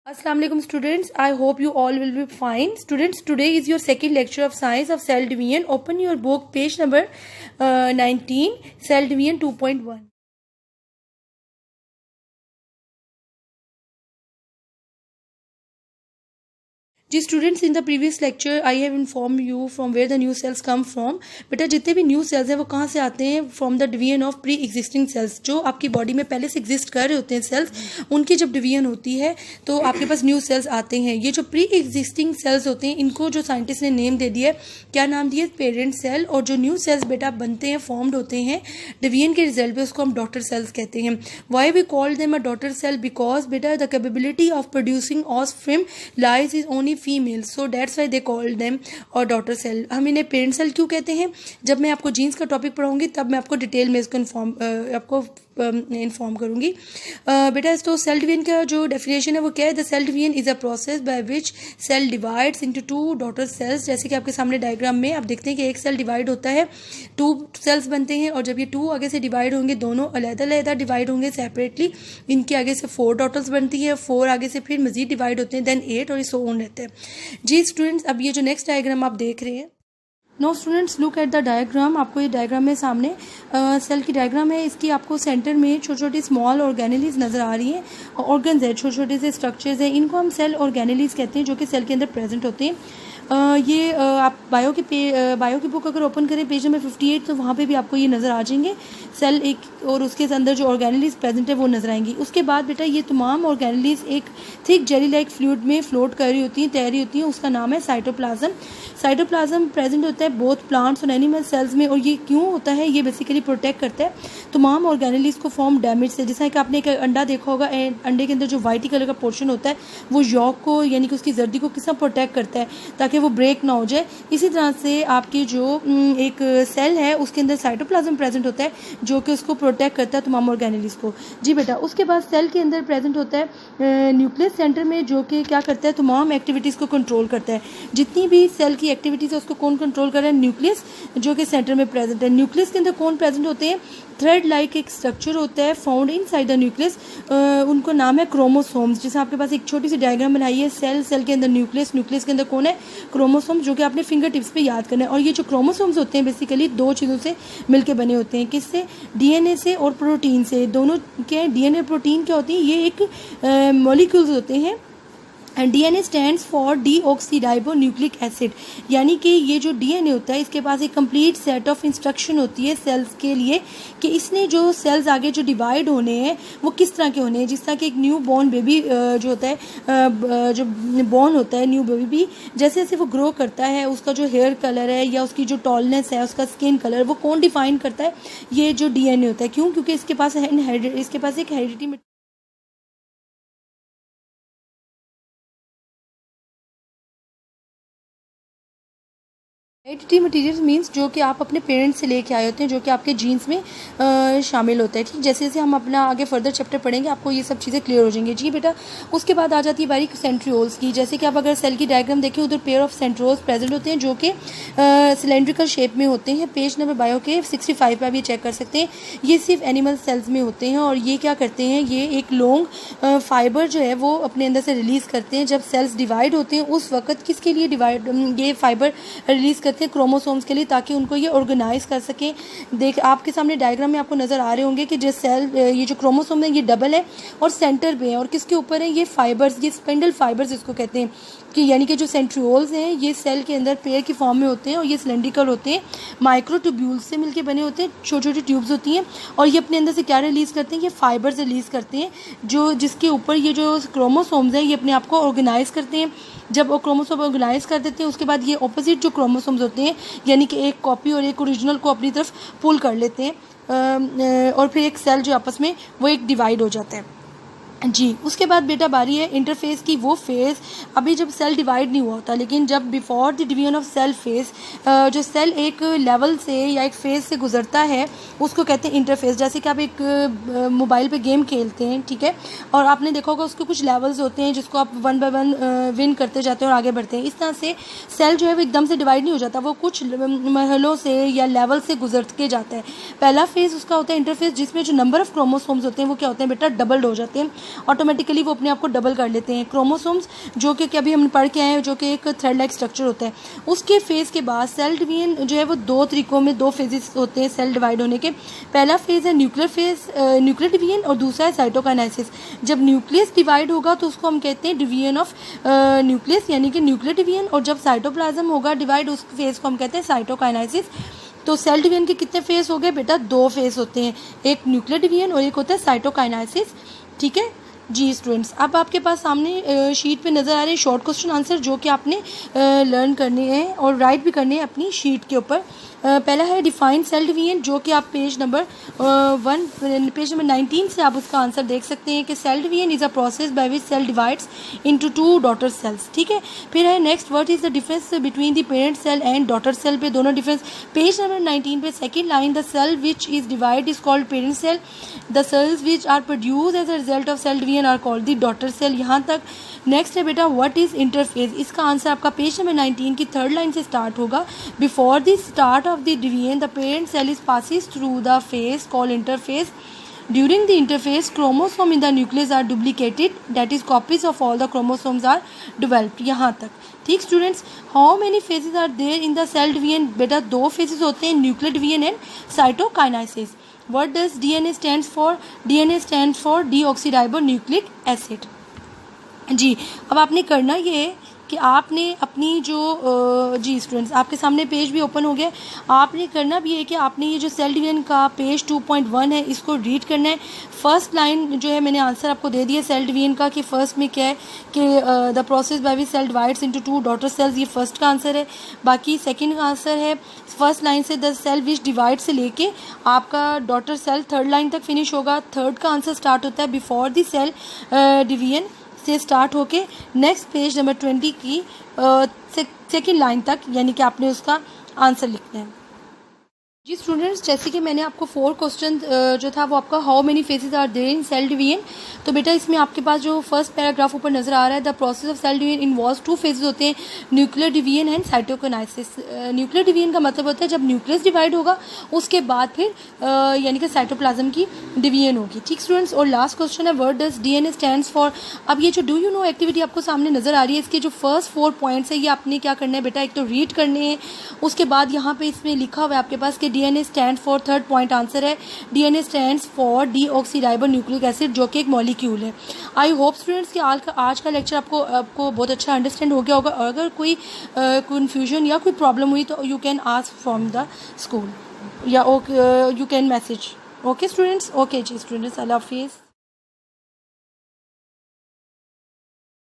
Assalamu alaikum students. I hope you all will be fine. Students, today is your second lecture of science of cell division. Open your book, page number 19, cell division 2.1. जी students, in the previous lecture I have inform you from where the new cells come from. बेटा जितने भी new sales हैं वो कहाँ से आते हैं? From the division of pre existing cells. जो आपकी बॉडी में पहले से एग्जिस्ट कर रहे होते हैं सेल्स, उनकी जब डिवीजन होती है तो आपके पास न्यू सेल्स आते हैं। ये जो प्री एग्जिस्टिंग सेल्स होते हैं इनको जो साइंटिस्ट ने नेम दे दिया है, क्या नाम दिया? Parent cell. और जो न्यू सेल्स बेटा बनते हैं, फॉर्म्ड होते हैं डिवीजन के रिजल्ट पे, उसको हम डॉटर सेल्स कहते हैं। Why we call them a daughter cell? Because बेटा the capability of producing offspring lies is only female, so that's why they call them और डॉटर सेल। हम इन्हें पेरेंट सेल क्यों कहते हैं? जब मैं आपको जीन्स का टॉपिक पढ़ाऊंगी तब मैं आपको डिटेल में इसको इन्फॉर्म करूंगी। बेटा तो सेल डिवीजन का जो डेफिनेशन है वो क्या है? The cell division is a process by which cell divides into two daughter cells. जैसे कि आपके सामने डायग्राम में आप देखते हैं कि एक सेल डिवाइड होता है, टू सेल्स बनते हैं, और जब ये टू आगे से डिवाइड होंगे, दोनों अलग-अलग डिवाइड होंगे सेपरेटली, इनके आगे से 4 डॉटर्स बनती है, 4 आगे से फिर मजीद डिवाइड होते हैं, देन 8 और सो ऑन रहते हैं। जी स्टूडेंट्स, अब ये जो नेक्स्ट डायग्राम आप देख रहे हैं, no students look at the diagram. आपको ये डायग्राम में सामने सेल की डायग्राम है। इसकी आपको सेंटर में छोटी छोटी स्मॉल ऑर्गेनेलीज नजर आ रही हैं, ऑर्गन्स है, छोटे छोटे से स्ट्रक्चर्स हैं, इनको हम सेल ऑर्गेनेलीज कहते हैं, जो कि सेल के अंदर प्रेजेंट होते हैं। ये आप बायो की बुक अगर ओपन करें पेज नंबर 58 तो वहाँ पे भी आपको ये नज़र आ जाएंगे सेल एक, और उसके अंदर जो ऑर्गेनेलीज प्रेजेंट है वो नजर आएंगी। उसके बाद बेटा ये तमाम ऑर्गेनेलीज एक थिक जेली लाइक फ्लूइड में फ्लोट कर रही होती हैं, तैर रही होती हैं, उसका नाम है साइटोप्लाज्म। साइटोप्लाज्म प्रेजेंट होता है बोथ प्लांट्स और एनिमल सेल्स में, और ये क्यों होता है? ये बेसिकली प्रोटेक्ट करता है तमाम ऑर्गेनेलीज को फॉर्म डैमेज से। जैसा कि आपने एक अंडा देखा होगा, अंडे के अंदर जो वाइट कलर का पोर्शन होता है वो यॉक को यानी कि उसकी जर्दी को किस तरह प्रोटेक्ट करता है ताकि वो ब्रेक ना हो जाए। इसी तरह से आपकी जो एक सेल है उसके अंदर साइटोप्लाज्म प्रेजेंट होता है जो कि उसको प्रोटेक्ट करता है तमाम ऑर्गेनेलीज को। जी बेटा, उसके बाद सेल के अंदर प्रेजेंट होता है न्यूक्लियस सेंटर में, जो कि क्या करता है? तमाम एक्टिविटीज़ को कंट्रोल करता है। जितनी भी सेल की एक्टिविटीज़ है उसको कौन कंट्रोल कर रहा है? न्यूक्लियस, जो कि सेंटर में प्रेजेंट है। न्यूक्लियस के अंदर कौन प्रेजेंट होते हैं? थ्रेड लाइक एक स्ट्रक्चर होता है found in side the nucleus, उनको नाम है क्रोमोसोम्स। जैसे आपके पास एक छोटी सी डायग्राम बनाई है, सेल के अंदर न्यूक्लियस, न्यूक्लियस के अंदर कौन है? क्रोमोसोम्स, जो कि आपने फिंगर टिप्स पे याद करना है। और ये जो क्रोमोसोम्स होते हैं बेसिकली 2 चीज़ों से मिलकर बने होते हैं। किससे? डीएनए से और प्रोटीन से। दोनों क्या है? डीएनए प्रोटीन क्या होती है? ये एक मॉलिक्यूल्स होते हैं। DNA stands for deoxyribonucleic acid, यानी कि ये जो डीएनए होता है इसके पास एक कंप्लीट सेट ऑफ इंस्ट्रक्शन होती है सेल्स के लिए कि इसने जो सेल्स आगे जो डिवाइड होने हैं वो किस तरह के होने हैं। जिस तरह कि एक न्यू बॉर्न बेबी जो होता है, जो बॉर्न होता है न्यू बेबी, जैसे जैसे वो ग्रो करता है उसका जो हेयर कलर है या उसकी जो टॉलनेस है, उसका स्किन कलर, वो कौन डिफाइन करता है? ये जो डीएनए होता है। क्यों? क्योंकि इसके पास एक हेरिडिटी हेरिडिटी मटीरियल मीन्स जो कि आप अपने पेरेंट्स से लेके आए होते हैं, जो कि आपके जीन्स में शामिल होता है। ठीक, जैसे जैसे हम अपना आगे फर्दर चैप्टर पढ़ेंगे आपको ये सब चीज़ें क्लियर हो जाएंगी। जी बेटा, उसके बाद आ जाती है बारी सेंट्रियोल्स की। जैसे कि आप अगर सेल की डायग्राम देखें, उधर पेयर ऑफ सेंट्रियोल्स प्रेजेंट होते हैं जो कि सिलेंड्रिकल शेप में होते हैं। पेज नंबर बायो के 65 पर आप ये चेक कर सकते हैं। ये सिर्फ एनिमल सेल्स में होते हैं, और ये क्या करते हैं? ये एक लॉन्ग फाइबर जो है वो अपने अंदर से रिलीज़ करते हैं। जब सेल्स डिवाइड होते हैं उस वक्त किसके लिए ये फाइबर रिलीज़ करते हैं? क्रोमोसोम्स के लिए, ताकि उनको ये ऑर्गेनाइज कर सकें। देख आपके सामने डायग्राम में आपको नजर आ रहे होंगे कि जो सेल, ये जो क्रोमोसोम है ये डबल है और सेंटर पे है, और किसके ऊपर है? ये फाइबर्स, ये स्पिंडल फाइबर्स इसको कहते हैं, कि यानी कि जो सेंट्रियोल्स हैं ये सेल के अंदर पेयर की फॉर्म में होते हैं, और ये सिलेंड्रिकल होते हैं, माइक्रोट्यूब्यूल्स से मिलकर बने होते हैं, छोटी छोटी ट्यूब्स होती हैं, और ये अपने अंदर से क्या रिलीज़ करते हैं? ये फाइबर्स रिलीज़ करते हैं, जो जिसके ऊपर ये जो क्रोमोसोम्स हैं ये अपने आप को ऑर्गेनाइज करते हैं। जब वो क्रोमोसोम ऑर्गेनाइज कर देते हैं उसके बाद ये ऑपोजिट जो क्रोमोसोम्स होते हैं, यानी कि एक कॉपी और एक ओरिजिनल को अपनी तरफ पुल कर लेते हैं, और फिर एक सेल जो आपस में वो एक डिवाइड हो जाता है। जी, उसके बाद बेटा बारी है इंटरफेस की। वो फेज़ अभी जब सेल डिवाइड नहीं हुआ होता, लेकिन जब before the division of cell phase जो सेल एक लेवल से या एक फेज़ से गुजरता है उसको कहते हैं इंटरफेस। जैसे कि आप एक मोबाइल पे गेम खेलते हैं, ठीक है, और आपने देखा होगा उसके कुछ लेवल्स होते हैं जिसको आप 1 बाय 1 विन करते जाते हैं और आगे बढ़ते हैं। इस तरह से सेल जो है वो एकदम से डिवाइड नहीं हो जाता, वो कुछ मरहलों से या लेवल से गुजर के जाता है। पहला फेज़ उसका होता है इंटरफेस, जिसमें जो नंबर ऑफ क्रोमोसोम्स होते हैं वो क्या होते हैं बेटा? डबल्ड हो जाते हैं। ऑटोमेटिकली वो अपने आप को डबल कर लेते हैं। क्रोमोसोम्स जो कि अभी हम पढ़ के आए हैं, जो कि एक थ्रेड लाइक स्ट्रक्चर होता है, उसके फेज़ के बाद सेल डिवीजन जो है वो दो तरीकों में, दो फेजेस होते हैं सेल डिवाइड होने के। पहला फेज़ है न्यूक्लियर फेज, न्यूक्लियर डिवीजन, और दूसरा है साइटोकाइनेसिस। जब न्यूक्लियस डिवाइड होगा तो उसको हम कहते हैं डिवीजन ऑफ न्यूक्लियस, यानी कि न्यूक्लियर डिवीजन, और जब साइटोप्लाज्म होगा डिवाइड, उस फेज़ को हम कहते हैं साइटोकाइनेसिस। तो सेल डिवीजन के कितने फेज़ हो गए बेटा? दो फेज़ होते हैं, एक न्यूक्लियर डिवीजन और एक होता है साइटोकाइनेसिस। ठीक है जी स्टूडेंट्स, अब आपके पास सामने शीट पे नज़र आ रहे हैं शॉर्ट क्वेश्चन आंसर, जो कि आपने लर्न करने हैं और राइट भी करने हैं अपनी शीट के ऊपर। पहला है डिफाइन सेल डिवीजन, जो कि आप पेज नंबर 19 से आप उसका आंसर देख सकते हैं कि cell division is a process by which cell divides into two daughter cells. ठीक है, फिर है next, what is the difference between the parent cell and daughter cell पे दोनों डिफरेंस। पेज नंबर 19 पे second line, the cell which is divide is called parent cell, the cells which are produce as a result of cell division are called the daughter cell. यहाँ तक। Next है बेटा what is interphase, इसका answer आपका page number 19 की third line से start होगा। Before the start of the division, the parent cell is passes through the phase called interphase. During the interphase, chromosomes in the nucleus are duplicated, that is copies of all the chromosomes are developed. यहाँ तक ठीक students. How many phases are there in the cell division? बेटा दो phases होते हैं, nuclear division and cytokinesis. What does DNA stands for? DNA stands for deoxyribonucleic acid. जी, अब आपने करना ये है कि आपने अपनी जो जी स्टूडेंट्स, आपके सामने पेज भी ओपन हो गया, आपने करना भी है कि आपने ये जो सेल डिवीजन का पेज 2.1 है इसको रीड करना है। फर्स्ट लाइन जो है मैंने आंसर आपको दे दिया सेल डिवीजन का कि फर्स्ट में क्या है कि the process by which cell divides into two daughter cells, ये फर्स्ट का आंसर है। बाकी सेकंड का आंसर है फर्स्ट लाइन से द सेल विच डिवाइड से लेके आपका डॉटर सेल थर्ड लाइन तक फिनिश होगा। थर्ड का आंसर स्टार्ट होता है बिफोर द सेल डिवीजन से स्टार्ट होके नेक्स्ट पेज नंबर 20 की सेकेंड लाइन तक, यानी कि आपने उसका आंसर लिखना है। जी स्टूडेंट्स, जैसे कि मैंने आपको 4 क्वेश्चन जो था वो आपका how many phases are there in cell division, तो बेटा इसमें आपके पास जो फर्स्ट पैराग्राफ ऊपर नजर आ रहा है, the process of cell division involves 2 phases होते हैं, nuclear division and cytokinesis. Nuclear division का मतलब होता है जब न्यूक्लियस डिवाइड होगा उसके बाद फिर यानी कि साइटोप्लाज्म की डिवीजन होगी। ठीक स्टूडेंट्स, और लास्ट क्वेश्चन है what does DNA stands for. अब ये जो डू यू नो एक्टिविटी आपको सामने नजर आ रही है, इसके जो फर्स्ट 4 पॉइंट्स है ये आपने क्या करना है बेटा, एक तो रीड करने हैं, उसके बाद यहाँ पे इसमें लिखा हुआ है आपके पास कि DNA stand for, third point answer है DNA stands for deoxyribonucleic acid, जो कि एक मॉलिक्यूल है। आई होप स्टूडेंट्स कि आज का लेक्चर आपको बहुत अच्छा अंडरस्टैंड हो गया होगा, और अगर कोई कन्फ्यूजन या कोई प्रॉब्लम हुई तो you can ask from the school या you can message. Okay students, okay जी स्टूडेंट्स, अल्लाह हाफिज़।